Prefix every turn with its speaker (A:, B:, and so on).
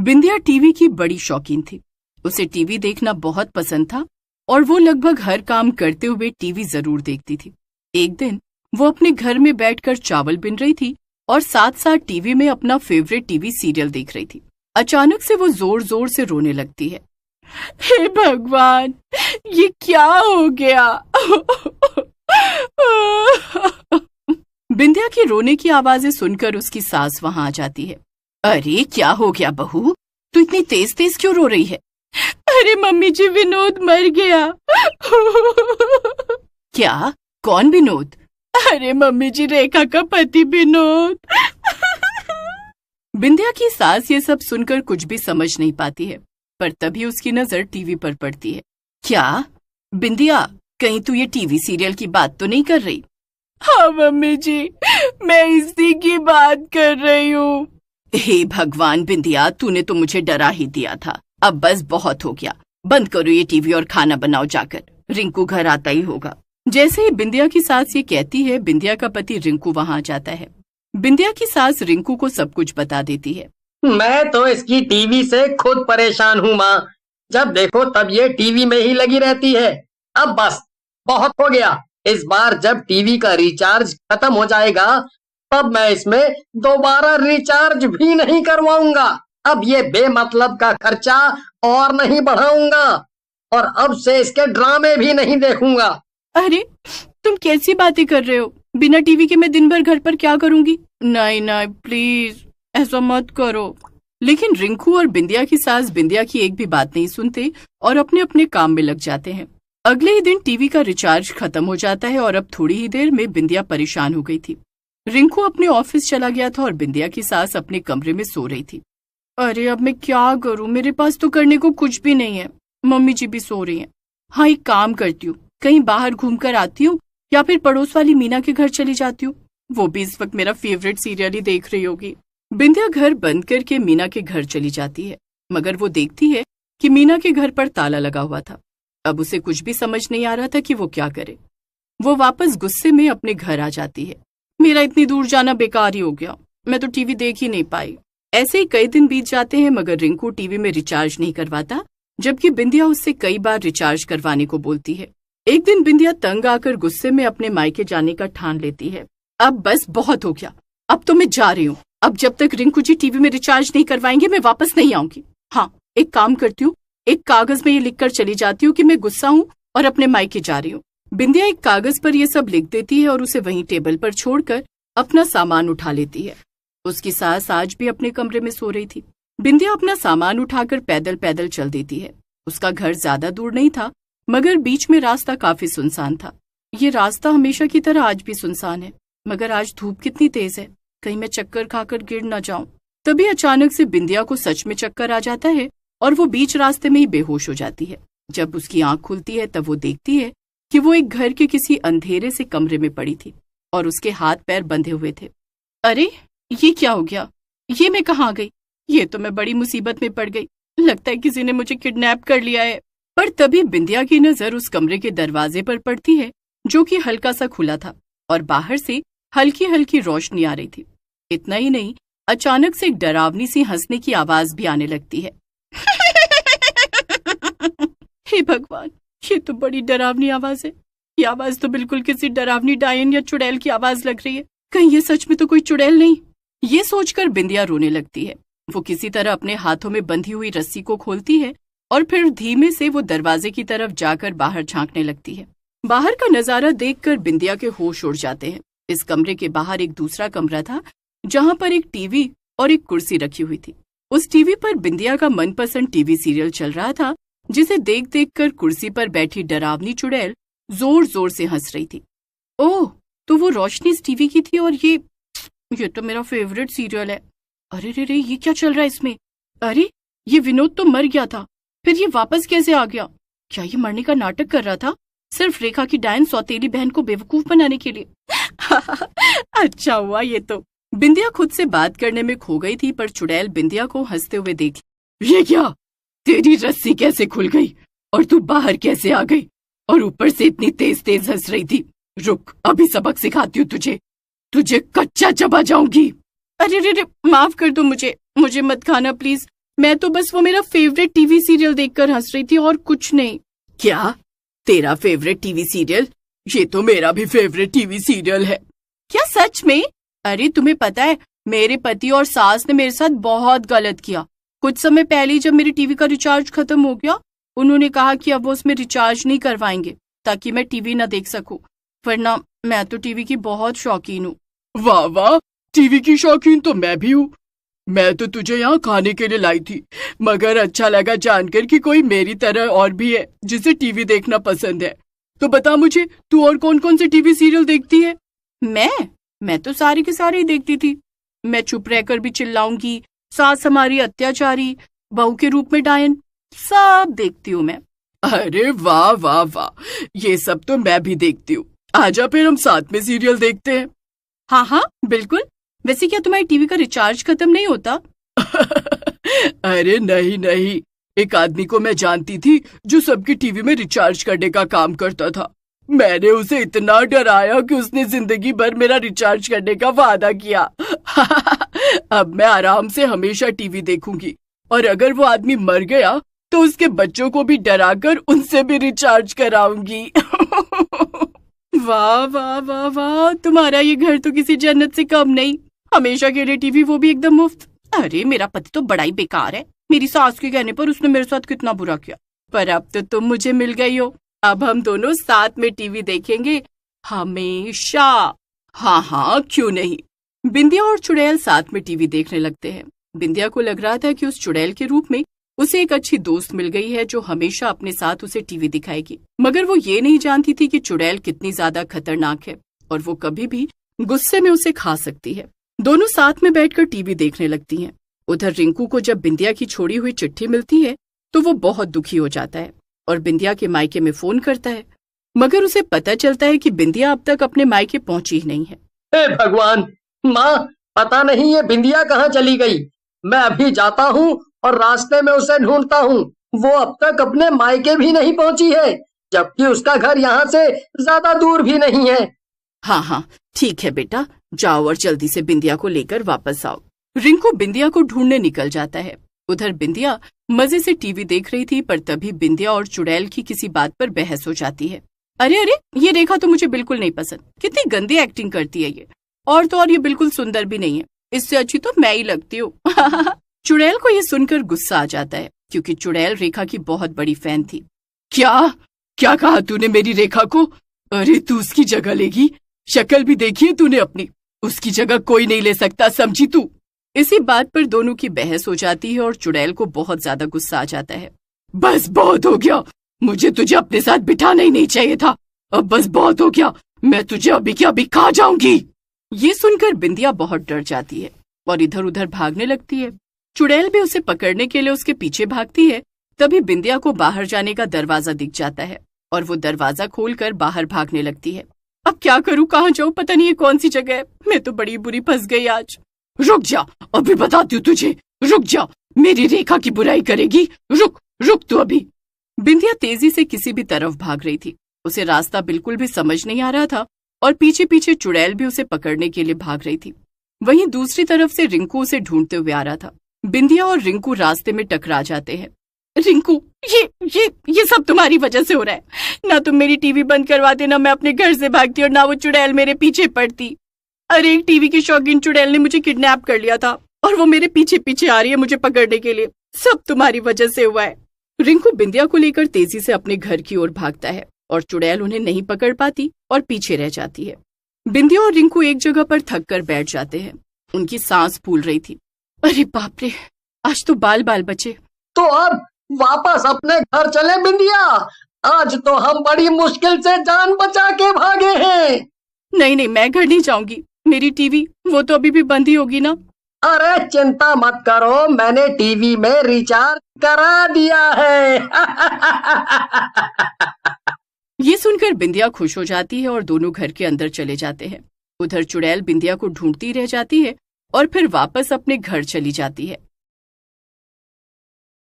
A: बिंदिया TV की बड़ी शौकीन थी। उसे टीवी देखना बहुत पसंद था और वो लगभग हर काम करते हुए टीवी जरूर देखती थी। एक दिन वो अपने घर में बैठकर चावल बिन रही थी और साथ साथ टीवी में अपना फेवरेट टीवी सीरियल देख रही थी। अचानक से वो जोर जोर से रोने लगती है। हे भगवान, ये क्या हो गया? बिंदिया की रोने की आवाजें सुनकर उसकी सास वहां आ जाती है। अरे क्या हो गया बहू, तू इतनी तेज तेज क्यों रो रही है? अरे मम्मी जी, विनोद मर गया। क्या? कौन विनोद? अरे मम्मी जी, रेखा का पति विनोद। बिंदिया की सास ये सब सुनकर कुछ भी समझ नहीं पाती है, पर तभी उसकी नजर टीवी पर पड़ती है। क्या बिंदिया, कहीं तू ये टीवी सीरियल की बात तो नहीं कर रही? हाँ मम्मी जी, मैं इसी की बात कर रही हूँ। हे भगवान बिंदिया, तूने तो मुझे डरा ही दिया था। अब बस बहुत हो गया, बंद करो ये टीवी और खाना बनाओ जाकर, रिंकू घर आता ही होगा। जैसे ही बिंदिया की सास ये कहती है, बिंदिया का पति रिंकू वहां आ जाता है। बिंदिया की सास रिंकू को सब कुछ बता देती है।
B: मैं तो इसकी टीवी से खुद परेशान हूँ माँ, जब देखो तब ये टीवी में ही लगी रहती है। अब बस बहुत हो गया, इस बार जब टीवी का रिचार्ज खत्म हो जाएगा तब मैं इसमें दोबारा रिचार्ज भी नहीं करवाऊंगा। अब ये बेमतलब का खर्चा और नहीं बढ़ाऊंगा और अब से इसके ड्रामे भी नहीं देखूंगा।
A: अरे तुम कैसी बातें कर रहे हो? बिना टीवी के मैं दिन भर घर पर क्या करूंगी? नहीं नहीं, प्लीज ऐसा मत करो। लेकिन रिंकू और बिंदिया की सास बिंदिया की एक भी बात नहीं सुनते और अपने अपने काम में लग जाते हैं। अगले ही दिन टीवी का रिचार्ज खत्म हो जाता है और अब थोड़ी ही देर में बिंदिया परेशान हो गई थी। रिंकू अपने ऑफिस चला गया था और बिंदिया की सास अपने कमरे में सो रही थी। अरे अब मैं क्या करूं, मेरे पास तो करने को कुछ भी नहीं है। मम्मी जी भी सो रही हैं। हाँ, एक काम करती हूँ, कहीं बाहर घूम कर आती हूँ या फिर पड़ोस वाली मीना के घर चली जाती हूँ। वो भी इस वक्त मेरा फेवरेट सीरियल ही देख रही होगी। बिंदिया घर बंद करके मीना के घर चली जाती है, मगर वो देखती है कि मीना के घर पर ताला लगा हुआ था। अब उसे कुछ भी समझ नहीं आ रहा था कि वो क्या करे। वो वापस गुस्से में अपने घर आ जाती है। मेरा इतनी दूर जाना बेकार ही हो गया, मैं तो टीवी देख ही नहीं पाई। ऐसे ही कई दिन बीत जाते हैं, मगर रिंकू टीवी में रिचार्ज नहीं करवाता, जबकि बिंदिया उससे कई बार रिचार्ज करवाने को बोलती है। एक दिन बिंदिया तंग आकर गुस्से में अपने मायके जाने का ठान लेती है। अब बस बहुत हो गया, अब तो मैं जा रही हूँ। अब जब तक रिंकू जी टीवी में रिचार्ज नहीं करवाएंगे मैं वापस नहीं आऊंगी। हाँ, एक काम करती हूँ, एक कागज में ये लिखकर चली जाती हूँ कि मैं गुस्सा हूँ और अपने मायके जा रही हूँ। बिंदिया एक कागज पर ये सब लिख देती है और उसे वहीं टेबल पर छोड़कर अपना सामान उठा लेती है। उसकी सास आज भी अपने कमरे में सो रही थी। बिंदिया अपना सामान उठाकर पैदल पैदल चल देती है। उसका घर ज्यादा दूर नहीं था, मगर बीच में रास्ता काफी सुनसान था। ये रास्ता हमेशा की तरह आज भी सुनसान है, मगर आज धूप कितनी तेज है, कहीं मैं चक्कर खाकर गिर न जाऊं। तभी अचानक से बिंदिया को सच में चक्कर आ जाता है और वो बीच रास्ते में ही बेहोश हो जाती है। जब उसकी आंख खुलती है तब वो देखती है कि वो एक घर के किसी अंधेरे से कमरे में पड़ी थी और उसके हाथ पैर बंधे हुए थे। अरे ये क्या हो गया? ये मैं कहाँ गई? ये तो मैं बड़ी मुसीबत में पड़ गई। लगता है किसी ने मुझे किडनैप कर लिया है। पर तभी बिंदिया की नजर उस कमरे के दरवाजे पर पड़ती है, जो कि हल्का सा खुला था और बाहर से हल्की हल्की रोशनी आ रही थी। इतना ही नहीं, अचानक से एक डरावनी सी हंसने की आवाज भी आने लगती है। हे भगवान, ये तो बड़ी डरावनी आवाज है। ये आवाज तो बिल्कुल किसी डरावनी डायन या चुड़ैल की आवाज लग रही है। कहीं ये सच में तो कोई चुड़ैल नहीं? ये सोचकर बिंदिया रोने लगती है। वो किसी तरह अपने हाथों में बंधी हुई रस्सी को खोलती है और फिर धीमे से वो दरवाजे की तरफ जाकर बाहर झांकने लगती है। बाहर का नजारा देखकर बिंदिया के होश उड़ जाते हैं। इस कमरे के बाहर एक दूसरा कमरा था, जहाँ पर एक टीवी और एक कुर्सी रखी हुई थी। उस टीवी पर बिंदिया का मनपसंद टीवी सीरियल चल रहा था, जिसे देख देख कर कुर्सी पर बैठी डरावनी चुड़ैल जोर जोर से हंस रही थी। ओह, तो वो रोशनी इस टीवी की थी और ये तो मेरा फेवरेट सीरियल है। अरे रे रे, ये क्या चल रहा है इसमें? अरे ये विनोद तो मर गया था, फिर ये वापस कैसे आ गया? क्या ये मरने का नाटक कर रहा था सिर्फ रेखा की डायन सौतेली बहन को बेवकूफ बनाने के लिए? अच्छा हुआ ये तो। बिंदिया खुद से बात करने में खो गई थी, पर चुड़ैल बिंदिया को हंसते हुए देख, ये क्या, तेरी रस्सी कैसे खुल गई और तू बाहर कैसे आ गई और ऊपर से इतनी तेज तेज हंस रही थी? रुक, अभी सबक सिखाती हूँ तुझे कच्चा चबा जाऊंगी। अरे रे रे, माफ कर दो मुझे मत खाना प्लीज, मैं तो बस वो मेरा फेवरेट टीवी सीरियल देखकर हंस रही थी और कुछ नहीं। क्या? तेरा फेवरेट टीवी सीरियल? ये तो मेरा भी फेवरेट टीवी सीरियल है। क्या सच में? अरे तुम्हें पता है, मेरे पति और सास ने मेरे साथ बहुत गलत किया। कुछ समय पहले जब मेरे टीवी का रिचार्ज खत्म हो गया, उन्होंने कहा कि अब वो उसमें रिचार्ज नहीं करवाएंगे ताकि मैं टीवी न देख सकूं, वरना मैं तो टीवी की बहुत शौकीन हूँ। वाह वाह, टीवी की शौकीन तो मैं भी हूँ। मैं तो तुझे यहाँ खाने के लिए लाई थी, मगर अच्छा लगा जानकर कि कोई मेरी तरह और भी है जिसे टीवी देखना पसंद है। तो बता मुझे, तू और कौन कौन से टीवी सीरियल देखती है? मैं तो सारे के सारे ही देखती थी। मैं चुप रहकर भी चिल्लाऊंगी, सास हमारी अत्याचारी, बहू के रूप में डायन, सब देखती हूँ मैं। अरे वाह वाह वाह, ये सब तो मैं भी देखती हूँ। आजा फिर हम साथ में सीरियल देखते हैं। हाँ हाँ बिल्कुल। वैसे क्या तुम्हारी टीवी का रिचार्ज खत्म नहीं होता? अरे नहीं नहीं, एक आदमी को मैं जानती थी जो सबकी टीवी में रिचार्ज करने का काम करता था। मैंने उसे इतना डराया कि उसने जिंदगी भर मेरा रिचार्ज करने का वादा किया। अब मैं आराम से हमेशा टीवी देखूंगी, और अगर वो आदमी मर गया तो उसके बच्चों को भी डराकर उनसे भी रिचार्ज कराऊंगी। वाह वाह वाह वाह, तुम्हारा ये घर तो किसी जन्नत से कम नहीं। हमेशा के लिए टीवी, वो भी एकदम मुफ्त। अरे मेरा पति तो बड़ा ही बेकार है। मेरी सास के कहने पर उसने मेरे साथ कितना बुरा किया, पर अब तो तुम मुझे मिल गई हो। अब हम दोनों साथ में टीवी देखेंगे हमेशा। हाँ हाँ क्यों नहीं। बिंदिया और चुड़ैल साथ में टीवी देखने लगते हैं। बिंदिया को लग रहा था कि उस चुड़ैल के रूप में उसे एक अच्छी दोस्त मिल गई है जो हमेशा अपने साथ उसे टीवी दिखाएगी, मगर वो ये नहीं जानती थी कि चुड़ैल कितनी ज्यादा खतरनाक है और वो कभी भी गुस्से में उसे खा सकती है। दोनों साथ में बैठकर टीवी देखने लगती हैं। उधर रिंकू को जब बिंदिया की छोड़ी हुई चिट्ठी मिलती है तो वो बहुत दुखी हो जाता है और बिंदिया के मायके में फोन करता है, मगर उसे पता चलता है कि बिंदिया अब तक अपने मायके पहुंची ही नहीं है।
B: हे भगवान, माँ पता नहीं ये बिंदिया कहाँ चली गई। मैं अभी जाता हूँ और रास्ते में उसे ढूंढता हूँ। वो अब तक अपने मायके भी नहीं पहुंची है, जबकि उसका घर यहाँ से ज्यादा दूर भी नहीं है।
A: हाँ हाँ ठीक है बेटा, जाओ और जल्दी से बिंदिया को लेकर वापस आओ। रिंकू बिंदिया को ढूंढने निकल जाता है। उधर बिंदिया मजे से टीवी देख रही थी, पर तभी बिंदिया और चुड़ैल की किसी बात पर बहस हो जाती है। अरे अरे, ये रेखा तो मुझे बिल्कुल नहीं पसंद। कितनी गंदी एक्टिंग करती है ये, और तो और ये बिल्कुल सुंदर भी नहीं है। इससे अच्छी तो मैं ही लगती हूँ। चुड़ैल को ये सुनकर गुस्सा आ जाता है, क्योंकि चुड़ैल रेखा की बहुत बड़ी फैन थी। क्या क्या कहा तूने मेरी रेखा को? अरे तू उसकी जगह लेगी? शक्ल भी देखी है तूने अपनी? उसकी जगह कोई नहीं ले सकता, समझी तू? इसी बात पर दोनों की बहस हो जाती है और चुड़ैल को बहुत ज्यादा गुस्सा आ जाता है। बस बहुत हो गया, मुझे तुझे अपने साथ बिठाना ही नहीं चाहिए था। अब बस बहुत हो गया, मैं तुझे अभी के अभी खा जाऊंगी। ये सुनकर बिंदिया बहुत डर जाती है और इधर उधर भागने लगती है। चुड़ैल भी उसे पकड़ने के लिए उसके पीछे भागती है। तभी बिंदिया को बाहर जाने का दरवाजा दिख जाता है और वो दरवाजा खोलकर बाहर भागने लगती है। अब क्या करूं, कहाँ जाऊं, पता नहीं ये कौन सी जगह है। मैं तो बड़ी बुरी फंस गई आज। रुक जा, अभी बताती हूँ तुझे। रुक जा, मेरी रेखा की बुराई करेगी। रुक रुक तू अभी। बिंदिया तेजी से किसी भी तरफ भाग रही थी। उसे रास्ता बिल्कुल भी समझ नहीं आ रहा था और पीछे पीछे चुड़ैल भी उसे पकड़ने के लिए भाग रही थी। वहीं दूसरी तरफ से रिंकू उसे ढूंढते हुए आ रहा था। बिंदिया और रिंकू रास्ते में टकरा जाते हैं। रिंकू, ये सब तुम्हारी वजह से हो रहा है। ना तुम मेरी टीवी बंद करवाते, ना मैं अपने घर से भागती और ना वो चुड़ैल मेरे पीछे पड़ती। अरे एक टीवी की शौकीन चुड़ैल ने मुझे किडनैप कर लिया था और वो मेरे पीछे पीछे आ रही है मुझे पकड़ने के लिए। सब तुम्हारी वजह से हुआ है। रिंकू बिंदिया को लेकर तेजी से अपने घर की ओर भागता है और चुड़ैल उन्हें नहीं पकड़ पाती और पीछे रह जाती है। बिंदिया और रिंकू एक जगह पर थक कर बैठ जाते हैं। उनकी सांस फूल रही थी। अरे बाप रे, आज तो बाल बाल बचे।
B: तो अब वापस अपने घर चले बिंदिया। आज तो हम बड़ी मुश्किल से जान बचा के भागे हैं।
A: नहीं, मैं घर नहीं जाऊंगी। मेरी टीवी वो तो अभी भी बंद ही होगी ना।
B: अरे चिंता मत करो, मैंने टीवी में रिचार्ज करा दिया है।
A: ये सुनकर बिंदिया खुश हो जाती है और दोनों घर के अंदर चले जाते हैं। उधर चुड़ैल बिंदिया को ढूंढती रह जाती है और फिर वापस अपने घर चली जाती है।